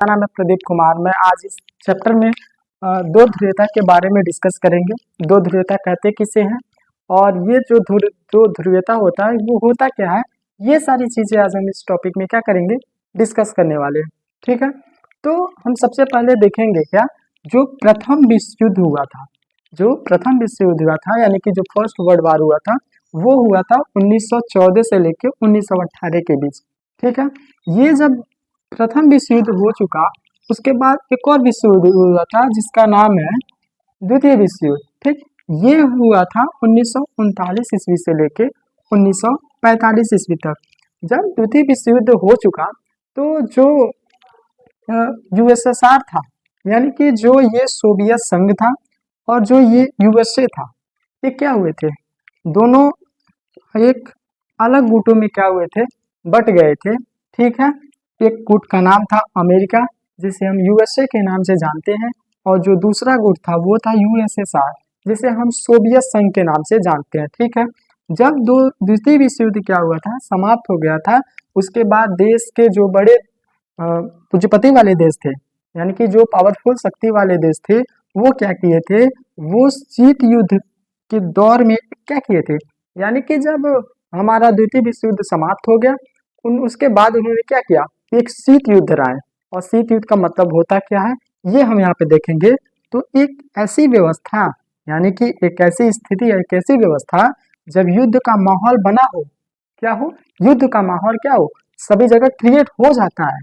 मेरा नाम है प्रदीप कुमार। मैं आज इस चैप्टर में दो ध्रुवीयता के बारे में डिस्कस करेंगे। दो ध्रुवीयता कहते किसे हैं और ये जो ध्रुवीयता होता है वो होता क्या है, ये सारी चीजें आज हम इस टॉपिक में क्या करेंगे, डिस्कस करने वाले हैं। ठीक है, तो हम सबसे पहले देखेंगे क्या, जो प्रथम विश्व युद्ध हुआ था, जो प्रथम विश्व युद्ध हुआ था यानी कि जो फर्स्ट वर्ल्ड वार हुआ था, वो हुआ था 1914 से लेकर 1918 के बीच। ठीक है, ये जब प्रथम विश्व युद्ध हो चुका, उसके बाद एक और विश्व युद्ध हुआ था जिसका नाम है द्वितीय विश्व युद्ध। ठीक, ये हुआ था 1939 ईस्वी से लेके 1945 ईस्वी तक। जब द्वितीय विश्व युद्ध हो चुका तो जो यूएसएसआर था, यानी कि जो ये सोवियत संघ था और जो ये यूएसए था, ये क्या हुए थे, दोनों एक अलग गुटों में क्या हुए थे, बट गए थे। ठीक है, एक गुट का नाम था अमेरिका, जिसे हम यूएसए के नाम से जानते हैं, और जो दूसरा गुट था वो था यूएसएसआर, जिसे हम सोवियत संघ के नाम से जानते हैं। ठीक है, जब द्वितीय विश्व युद्ध क्या हुआ था, समाप्त हो गया था, उसके बाद देश के जो बड़े पूंजीपति वाले देश थे, यानी कि जो पावरफुल शक्ति वाले देश थे, वो क्या किए थे, वो शीत युद्ध के दौर में क्या किए थे, यानी कि जब हमारा द्वितीय विश्व युद्ध समाप्त हो गया, उसके बाद उन्होंने क्या किया, एक शीत युद्ध राय। और शीत युद्ध का मतलब होता क्या है, ये हम यहाँ पे देखेंगे। तो एक ऐसी व्यवस्था, यानी कि एक ऐसी स्थिति, एक ऐसी व्यवस्था जब युद्ध का माहौल बना हो, क्या हो, युद्ध का माहौल क्या हो, सभी जगह क्रिएट हो जाता है,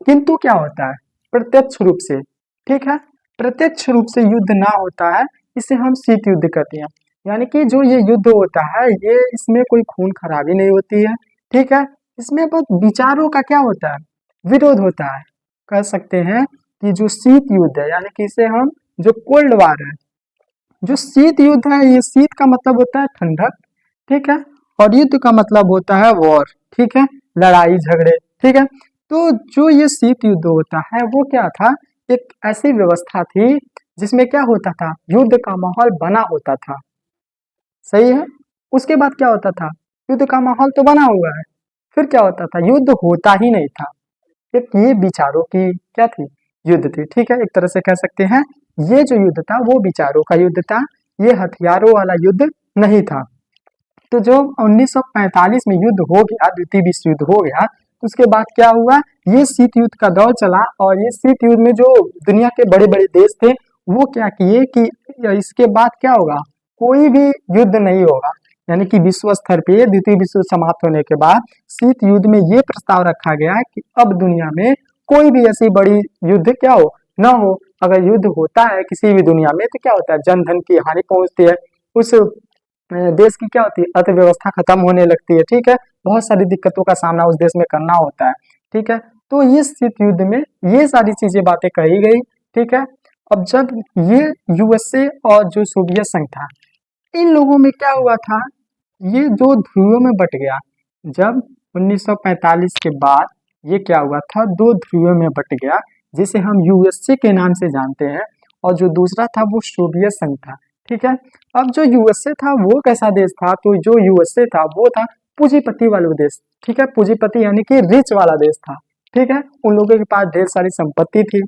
किंतु क्या होता है, प्रत्यक्ष रूप से। ठीक है, प्रत्यक्ष रूप से युद्ध ना होता है, इसे हम शीत युद्ध कहते हैं। यानी कि जो ये युद्ध होता है, ये इसमें कोई खून खराबी नहीं होती है। ठीक है, इसमें बस विचारों का क्या होता है, विरोध होता है। कह सकते हैं कि जो शीत युद्ध है, यानी कि इसे हम जो कोल्ड वार है, जो शीत युद्ध है, ये शीत का मतलब होता है ठंडक। ठीक है, और युद्ध का मतलब होता है वॉर। ठीक है, लड़ाई झगड़े। ठीक है, तो जो ये शीत युद्ध होता है वो क्या था, एक ऐसी व्यवस्था थी जिसमें क्या होता था, युद्ध का माहौल बना होता था। सही है, उसके बाद क्या होता था, युद्ध का माहौल तो बना हुआ है, फिर क्या होता था, युद्ध होता ही नहीं था। एक ये विचारों की क्या थी, युद्ध थी। ठीक है, एक तरह से कह सकते हैं ये जो युद्ध था वो विचारों का युद्ध था, ये हथियारों वाला युद्ध नहीं था। तो जो 1945 में युद्ध हो गया, द्वितीय विश्व युद्ध हो गया, उसके बाद क्या हुआ, ये शीत युद्ध का दौर चला, और ये शीत युद्ध में जो दुनिया के बड़े बड़े देश थे, वो क्या किए कि इसके बाद क्या होगा, कोई भी युद्ध नहीं होगा। यानी कि विश्व स्तर पे द्वितीय विश्व युद्ध समाप्त होने के बाद शीत युद्ध में ये प्रस्ताव रखा गया कि अब दुनिया में कोई भी ऐसी बड़ी युद्ध क्या हो, न हो। अगर युद्ध होता है किसी भी दुनिया में तो क्या होता है, जन धन की हानि पहुंचती है, उस देश की क्या होती है, अर्थव्यवस्था खत्म होने लगती है। ठीक है, बहुत सारी दिक्कतों का सामना उस देश में करना होता है। ठीक है, तो ये शीत युद्ध में ये सारी चीजें बातें कही गई। ठीक है, अब जब ये यूएसए और जो सोवियत संघ था, इन लोगों में क्या हुआ था, ये दो ध्रुवों में बट गया। जब 1945 के बाद ये क्या हुआ था, दो ध्रुवों में बट गया, जिसे हम यूएसए के नाम से जानते हैं, और जो दूसरा था वो सोवियत संघ था। ठीक है, अब जो यूएसए था वो कैसा देश था, तो जो यूएसए था वो था पूंजीपति वाला देश। ठीक है, पूंजीपति यानी कि रिच वाला देश था। ठीक है, उन लोगों के पास ढेर सारी संपत्ति थी।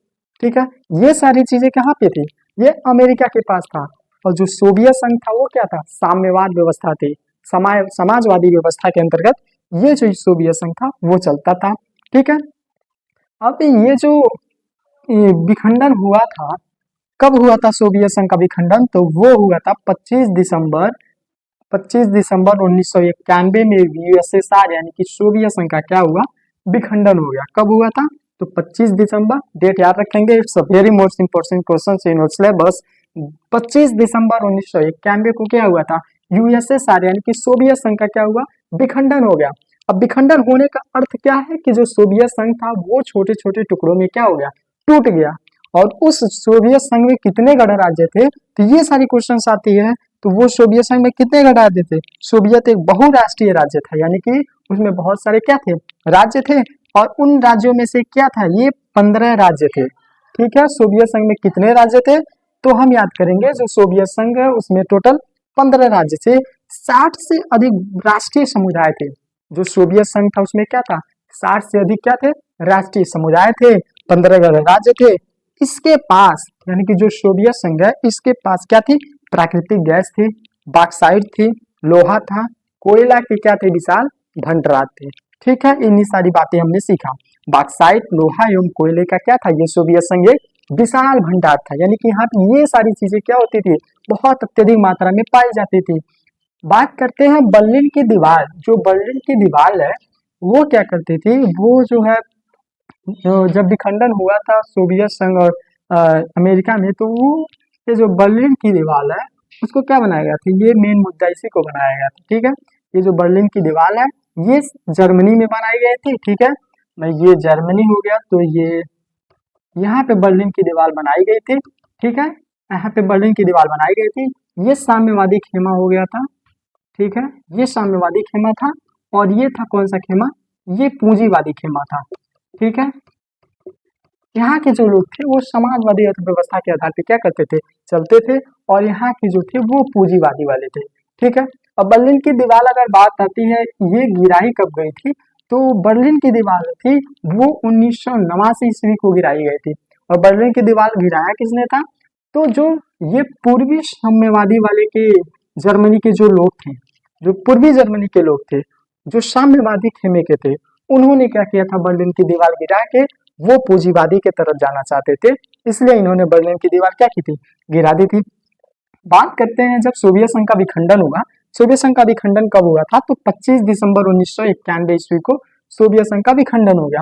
ठीक है, ये सारी चीजें कहाँ पे थी, ये अमेरिका के पास था। और जो सोवियत संघ था वो क्या था, साम्यवाद व्यवस्था थी, समाजवादी व्यवस्था के अंतर्गत ये जो सोवियत संघ था वो चलता था। ठीक है, अब ये जो विखंडन हुआ था, कब हुआ था सोवियत संघ का विखंडन, तो वो हुआ था 25 दिसंबर 1991 में यूएसएसआर यानी कि सोवियत संघ का क्या हुआ, विखंडन हो गया। कब हुआ था, तो 25 दिसंबर, डेट याद रखेंगे, it's a very most important question in your syllabus. 25 दिसंबर 1991 को क्या हुआ था, यूएसएसआर यानी कि सोवियत संघ का क्या हुआ, विखंडन हो गया। अब विखंडन होने का अर्थ क्या है कि जो सोवियत संघ था वो छोटे छोटे टुकड़ों में क्या हो गया, टूट गया। और उस सोवियत संघ में कितने गणराज्य थे, तो ये सारी क्वेश्चंस आती है। तो वो सोवियत संघ में कितने गणराज्य थे, सोवियत एक बहुराष्ट्रीय राज्य था, यानी कि उसमें बहुत सारे क्या थे, राज्य थे, और उन राज्यों में से क्या था, ये 15 राज्य थे। ठीक है, सोवियत संघ में कितने राज्य थे, तो हम याद करेंगे जो सोवियत संघ है उसमें टोटल 15 राज्य थे, 60 से अधिक राष्ट्रीय समुदाय थे। जो सोवियत संघ था उसमें क्या था, 60 से अधिक क्या थे, राष्ट्रीय समुदाय थे, 15 गणराज्य थे। इसके पास यानी कि जो सोवियत संघ है इसके पास क्या थी, प्राकृतिक गैस थी, बॉक्साइट थी, लोहा था, कोयला के क्या थे, विशाल भंडार थे। ठीक है, इन्हीं सारी बातें हमने सीखा। बॉक्साइट, लोहा एवं कोयले का क्या था, ये सोवियत संघ एक विशाल भंडार था। यानी कि यहाँ पे ये सारी चीजें क्या होती थी, बहुत अत्यधिक मात्रा में पाई जाती थी। बात करते हैं बर्लिन की दीवार। जो बर्लिन की दीवार है वो क्या करती थी, वो जो है जब विखंडन हुआ था सोवियत संघ और अमेरिका में, तो वो ये जो बर्लिन की दीवार है उसको क्या बनाया गया था, ये मेन मुद्दा इसी को बनाया गया था। ठीक है, ये जो बर्लिन की दीवार है ये जर्मनी में बनाई गई थी। ठीक है, मैं ये जर्मनी हो गया, तो ये यहाँ पे बर्लिन की दीवार बनाई गई थी। ठीक है, यहाँ पे बर्लिन की दीवार बनाई गई थी। ये साम्यवादी खेमा हो गया था। ठीक है, ये साम्यवादी खेमा था और ये था कौन सा खेमा, ये पूंजीवादी खेमा था। ठीक है, यहाँ के जो लोग थे वो समाजवादी अर्थव्यवस्था के आधार पर क्या करते थे, चलते थे, और यहाँ के जो थे वो पूंजीवादी वाले थे। ठीक है, अब बर्लिन की दीवार अगर बात आती है, ये गिराई कब गई थी, तो बर्लिन की दीवार थी वो 1989 ईस्वी को गिराई गई थी। और बर्लिन की दीवार गिराया किसने था, तो जो ये पूर्वी साम्यवादी वाले के जर्मनी के जो लोग थे, जो पूर्वी जर्मनी के लोग थे, जो साम्यवादी खेमे के थे, उन्होंने क्या किया था, बर्लिन की दीवार गिरा के वो पूंजीवादी के तरफ जाना चाहते थे, इसलिए इन्होंने बर्लिन की दीवार क्या की थी, गिरा दी थी। बात करते हैं जब सोवियत संघ का विखंडन हुआ। सोवियत संघ का विखंडन कब हुआ था, तो 25 दिसंबर 1991 ईस्वी को सोवियत संघ का विखंडन हो गया।